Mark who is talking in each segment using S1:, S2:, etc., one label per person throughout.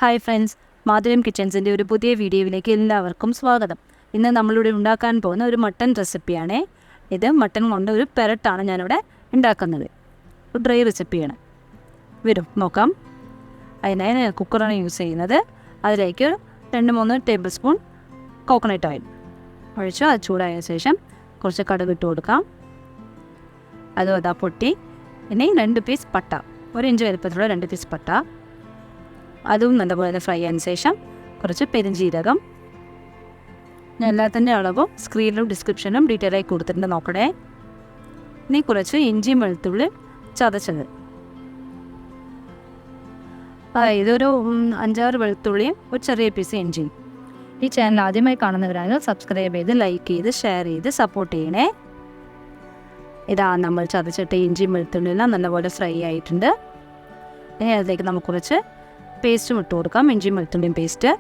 S1: Hi friends, മാധുര്യം കിച്ചൻസിൻ്റെ ഒരു പുതിയ വീഡിയോയിലേക്ക് എല്ലാവർക്കും സ്വാഗതം. ഇന്ന് നമ്മളിവിടെ ഉണ്ടാക്കാൻ പോകുന്ന ഒരു മട്ടൻ റെസിപ്പിയാണ്. ഇത് മട്ടൻ കൊണ്ട് ഒരു പെരട്ടാണ് ഞാനിവിടെ ഉണ്ടാക്കുന്നത്. ഒരു ഡ്രൈ റെസിപ്പിയാണ്. വരും നോക്കാം. അതിനായി ഞാൻ കുക്കറാണ് യൂസ് ചെയ്യുന്നത്. അതിലേക്ക് 2-3 ടേബിൾ സ്പൂൺ കോക്കനട്ട് ഓയിൽ ഒഴിച്ചു. അത് ചൂടായ ശേഷം കുറച്ച് കടുക് ഇട്ട് കൊടുക്കാം. അതും അതാ പൊട്ടി. ഇനി 2 പീസ് പട്ട, 1 ഇഞ്ച് വലുപ്പത്തിലുള്ള 2 പീസ് പട്ട, അതും നല്ലപോലെ ഫ്രൈ ആയതിനു ശേഷം കുറച്ച് പെരുംജീരകം. ഞാൻ എല്ലാത്തിൻ്റെ അളവും സ്ക്രീനിലും ഡിസ്ക്രിപ്ഷനിലും ഡീറ്റെയിൽ ആയി കൊടുത്തിട്ടുണ്ട്, നോക്കണേ. ഇനി കുറച്ച് ഇഞ്ചിയും വെളുത്തുള്ളി ചതച്ചത്, ഇതൊരു 5-6 വെളുത്തുള്ളിയും ഒരു ചെറിയ പീസ് ഇഞ്ചിയും. ഈ ചാനൽ ആദ്യമായി കാണുന്നവരാണെങ്കിൽ സബ്സ്ക്രൈബ് ചെയ്ത് ലൈക്ക് ചെയ്ത് ഷെയർ ചെയ്ത് സപ്പോർട്ട് ചെയ്യണേ. ഇതാ നമ്മൾ ചതച്ചിട്ട് ഇഞ്ചിയും വെളുത്തുള്ളിയെല്ലാം നല്ലപോലെ ഫ്രൈ ആയിട്ടുണ്ട്. ഇനി അതിലേക്ക് നമുക്ക് കുറച്ച് പേസ്റ്റും ഇട്ട് കൊടുക്കാം. ഇഞ്ചിയും വെളുത്തുള്ളിയും പേസ്റ്റ്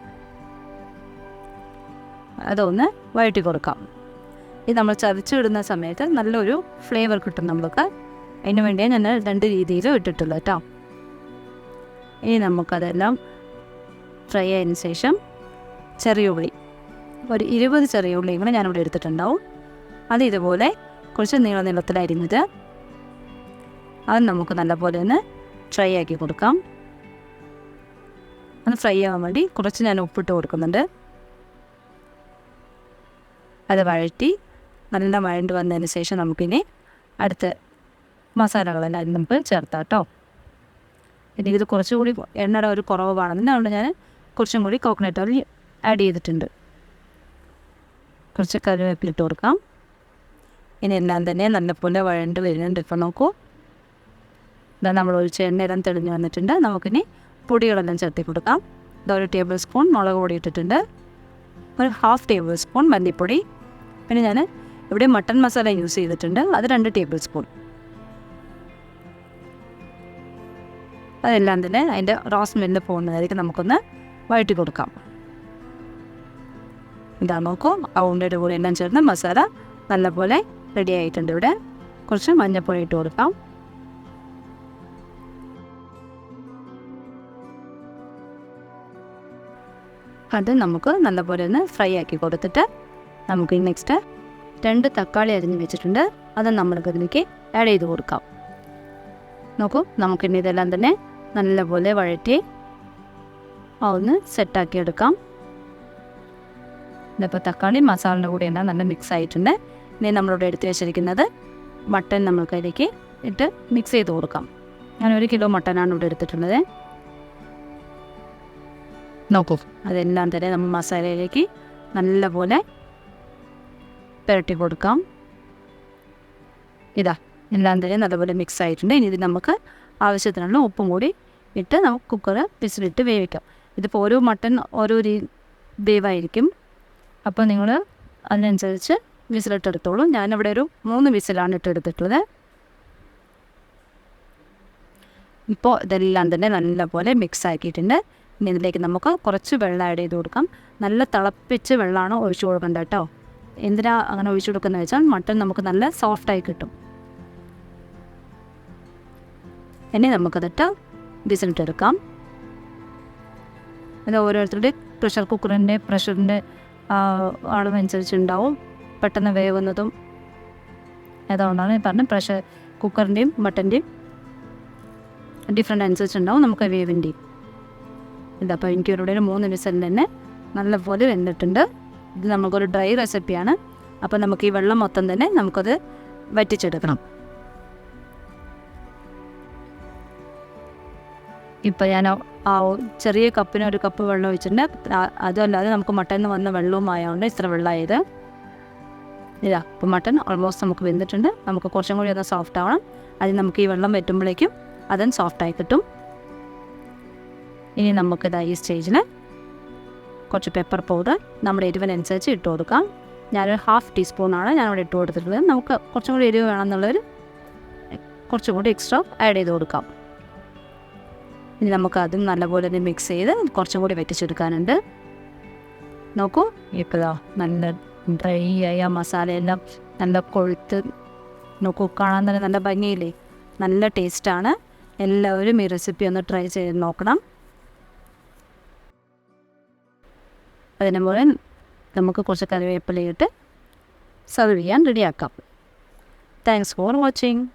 S1: അതൊന്ന് വഴറ്റി കൊടുക്കാം. ഇത് നമ്മൾ ചതച്ചിടുന്ന സമയത്ത് നല്ലൊരു ഫ്ലേവർ കിട്ടും നമുക്ക്. അതിന് വേണ്ടിയാണ് ഞാൻ 2 രീതിയിലും ഇട്ടിട്ടുള്ളത് കേട്ടോ. ഇനി നമുക്കതെല്ലാം ഫ്രൈ ആയതിനു ശേഷം ചെറിയ ഉള്ളി, ഒരു 20 ചെറിയ ഉള്ളിയും കൂടെ ഞാനിവിടെ എടുത്തിട്ടുണ്ടാവും. അത് ഇതുപോലെ കുറച്ച് നീളത്തിലരിഞ്ഞത്, അത് നമുക്ക് നല്ലപോലെ ഒന്ന് ഫ്രൈ ആക്കി കൊടുക്കാം. അത് ഫ്രൈ ആവാൻ വേണ്ടി കുറച്ച് ഞാൻ ഉപ്പിട്ട് കൊടുക്കുന്നുണ്ട്. അത് വഴറ്റി നല്ല വഴണ്ട് വന്നതിന് ശേഷം നമുക്കിനി അടുത്ത മസാലകളെല്ലാം നമുക്ക് ചേർത്താം കേട്ടോ. ഇനി ഇത് കുറച്ചുകൂടി എണ്ണയുടെ ഒരു കുറവാണെന്ന് അതുകൊണ്ട് ഞാൻ കുറച്ചും കൂടി കോക്കനട്ട് ഓയിൽ ആഡ് ചെയ്തിട്ടുണ്ട്. കുറച്ച് കറിവേപ്പിലിട്ട് കൊടുക്കാം. ഇനി എല്ലാം തന്നെ നല്ലപോലെ വഴണ്ട് വരുന്നുണ്ട്. ഇപ്പം നോക്കൂ, ഇതാ നമ്മൾ ഒഴിച്ച എണ്ണയെല്ലാം തെളിഞ്ഞ് വന്നിട്ടുണ്ട്. നമുക്കിനി പൊടികളെല്ലാം ചേർത്തി കൊടുക്കാം. ഇതൊരു ടേബിൾ സ്പൂൺ മുളക് പൊടി ഇട്ടിട്ടുണ്ട്, ഒരു 1/2 ടേബിൾ സ്പൂൺ മല്ലിപ്പൊടി, പിന്നെ ഞാൻ ഇവിടെ മട്ടൻ മസാല യൂസ് ചെയ്തിട്ടുണ്ട്, അത് 2 ടേബിൾ സ്പൂൺ. അതെല്ലാം തന്നെ അതിൻ്റെ റോ സ്മെല്ല് പോകുന്നതായിരിക്കും നമുക്കൊന്ന് വഴറ്റി കൊടുക്കാം. ഇതാ നോക്കൂ, ആ ഉണ്ടയുടെ കൂടെ എല്ലാം ചേർന്ന് മസാല നല്ലപോലെ റെഡി ആയിട്ടുണ്ട്. ഇവിടെ കുറച്ച് മഞ്ഞൾപ്പൊടി ഇട്ട് കൊടുക്കാം. അത് നമുക്ക് നല്ലപോലെ ഒന്ന് ഫ്രൈ ആക്കി കൊടുത്തിട്ട് നമുക്ക് നെക്സ്റ്റ് 2 തക്കാളി അരിഞ്ഞ് വെച്ചിട്ടുണ്ട്, അത് നമ്മൾക്ക് ഇതിലേക്ക് ആഡ് ചെയ്ത് കൊടുക്കാം. നോക്കൂ, നമുക്കിനി ഇതെല്ലാം തന്നെ നല്ലപോലെ വഴറ്റി ഒന്ന് സെറ്റാക്കി എടുക്കാം. ഇതിപ്പോൾ തക്കാളി മസാലയുടെ കൂടെ എല്ലാം നല്ല മിക്സ് ആയിട്ടുണ്ട്. ഇനി നമ്മളിവിടെ എടുത്ത് വെച്ചിരിക്കുന്നത് മട്ടൻ നമ്മൾക്ക് അതിലേക്ക് ഇട്ട് മിക്സ് ചെയ്ത് കൊടുക്കാം. ഞാൻ 1 കിലോ മട്ടനാണ് ഇവിടെ എടുത്തിട്ടുള്ളത്. നോക്കൂ, അതെല്ലാം തന്നെ നമ്മൾ മസാലയിലേക്ക് നല്ലപോലെ പുരട്ടി കൊടുക്കാം. ഇതാ എല്ലാം തന്നെ നല്ലപോലെ മിക്സ് ആയിട്ടുണ്ട്. ഇനി ഇത് നമുക്ക് ആവശ്യത്തിനുള്ള ഉപ്പും കൂടി ഇട്ട് നമുക്ക് കുക്കറ് വിസിലിട്ട് വേവിക്കാം. ഇതിപ്പോൾ ഓരോ മട്ടൻ ഓരോ വേവായിരിക്കും, അപ്പോൾ നിങ്ങൾ അതിനനുസരിച്ച് വിസിലിട്ടെടുത്തോളൂ. ഞാനിവിടെ ഒരു 3 വിസിലാണ് ഇട്ടെടുത്തിട്ടുള്ളത്. ഇപ്പോൾ ഇതെല്ലാം തന്നെ നല്ലപോലെ മിക്സ് ആക്കിയിട്ടുണ്ട്. ഇനി ഇതിലേക്ക് നമുക്ക് കുറച്ച് വെള്ളം ആഡ് ചെയ്ത് കൊടുക്കാം. നല്ല തിളപ്പിച്ച് വെള്ളമാണ് ഒഴിച്ചു കൊടുക്കേണ്ടത് കേട്ടോ. എന്തിനാ അങ്ങനെ ഒഴിച്ചു കൊടുക്കുന്നത് വെച്ചാൽ മട്ടൻ നമുക്ക് നല്ല സോഫ്റ്റായി കിട്ടും. ഇനി നമുക്കതിട്ട് വിസിലിട്ടെടുക്കാം. അത് ഓരോരുത്തരുടെ പ്രഷർ കുക്കറിൻ്റെ പ്രഷറിൻ്റെ അളവനുസരിച്ചുണ്ടാവും പെട്ടെന്ന് വേവുന്നതും. അതുകൊണ്ടാണ് ഞാൻ പറഞ്ഞത്, പ്രഷർ കുക്കറിൻ്റെയും മട്ടൻ്റെയും ഡിഫറെൻ്റ് അനുസരിച്ചുണ്ടാവും നമുക്ക് വേവിൻ്റെയും. ഇതപ്പോൾ എനിക്കിവിടെ ഒരു 3 വിസിലിൽ തന്നെ നല്ലപോലെ വെന്തിട്ടുണ്ട്. ഇത് നമുക്കൊരു ഡ്രൈ റെസിപ്പിയാണ്, അപ്പോൾ നമുക്ക് ഈ വെള്ളം മൊത്തം തന്നെ നമുക്കത് വറ്റിച്ചെടുക്കണം. ഇപ്പം ഞാൻ ആ ചെറിയ കപ്പിന് 1 കപ്പ് വെള്ളം ഒഴിച്ചിട്ടുണ്ട്. അതുമല്ലാതെ നമുക്ക് മട്ടനിൽ നിന്ന് വന്ന വെള്ളവുമായതുകൊണ്ട് ഇത്ര വെള്ളമായത്. ഇതാ ഇപ്പോൾ മട്ടൻ ഓൾമോസ്റ്റ് നമുക്ക് വെന്തിട്ടുണ്ട്. നമുക്ക് കുറച്ചും കൂടി അത് സോഫ്റ്റ് ആവണം. അതിന് നമുക്ക് ഈ വെള്ളം വറ്റുമ്പോഴേക്കും അതും സോഫ്റ്റായി കിട്ടും. ഇനി നമുക്കിതാ ഈ സ്റ്റേജിൽ കുറച്ച് പെപ്പർ പൗഡർ നമ്മുടെ എരിവിനനുസരിച്ച് ഇട്ട് കൊടുക്കാം. ഞാനൊരു 1/2 ടീസ്പൂണാണ് ഞാനിവിടെ ഇട്ട് കൊടുത്തിട്ടുള്ളത്. നമുക്ക് കുറച്ചും കൂടി എരിവ് വേണമെന്നുള്ളൊരു കുറച്ചും കൂടി എക്സ്ട്രാ ആഡ് ചെയ്ത് കൊടുക്കാം. ഇനി നമുക്ക് അതും നല്ലപോലെ തന്നെ മിക്സ് ചെയ്ത് കുറച്ചും കൂടി വറ്റിച്ചെടുക്കാനുണ്ട്. നോക്കൂ, ഇപ്പോൾ നല്ല ഡ്രൈ ആയ മസാലയെല്ലാം നല്ല കൊഴുത്ത് നോക്കൂ, കാണാൻ തന്നെ നല്ല ഭംഗിയില്ലേ, നല്ല ടേസ്റ്റാണ്. എല്ലാവരും ഈ റെസിപ്പി ഒന്ന് ട്രൈ ചെയ്ത് നോക്കണം. അതിന് പോലെ നമുക്ക് കുറച്ച് കറിവേപ്പിലയിട്ട് സെർവ് ചെയ്യാൻ റെഡിയാക്കാം. Thanks for watching.